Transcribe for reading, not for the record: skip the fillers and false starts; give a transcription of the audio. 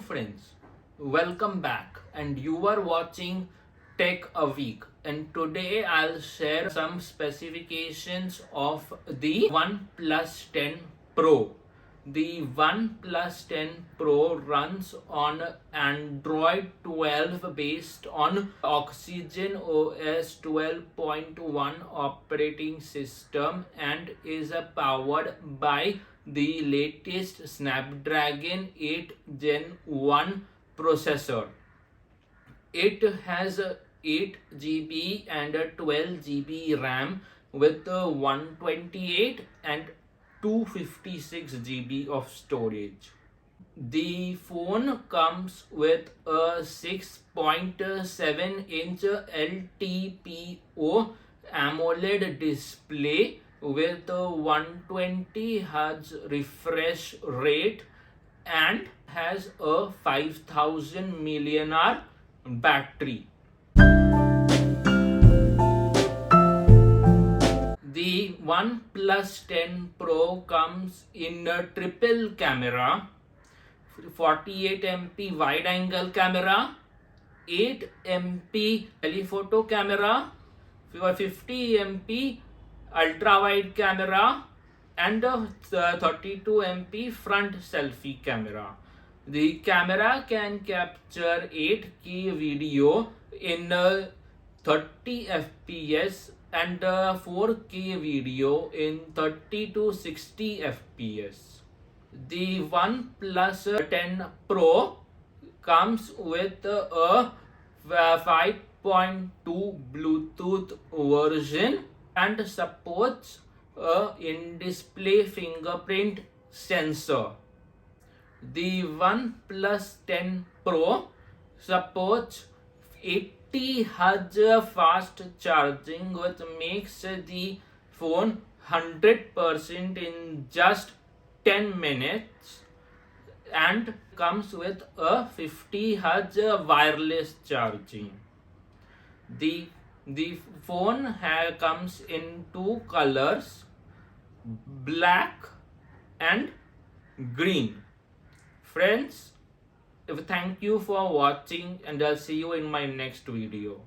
friends, welcome back, and you are watching Tech a Week, and today I'll share some specifications of the OnePlus 10 Pro. The OnePlus 10 Pro runs on Android 12 based on Oxygen OS 12.1 operating system and is powered by the latest Snapdragon 8 Gen 1 processor. It has 8 GB and 12 GB RAM with 128 and 256 GB of storage. The phone comes with a 6.7-inch LTPO AMOLED display with a 120 Hz refresh rate and has a 5000 mAh battery. The OnePlus 10 Pro comes in a triple camera, 48 MP wide angle camera, 8 MP telephoto camera, 50 MP ultra wide camera, and a 32 MP front selfie camera. The camera can capture 8K video in 30 FPS and 4K video in 30 to 60 FPS. The OnePlus 10 Pro comes with a 5.2 Bluetooth version and supports a in-display fingerprint sensor. The OnePlus 10 Pro supports 80 Hz fast charging, which makes the phone 100% in just 10 minutes, and comes with a 50 Hz wireless charging. The phone comes in two colors, black and green. Friends, thank you for watching, and I'll see you in my next video.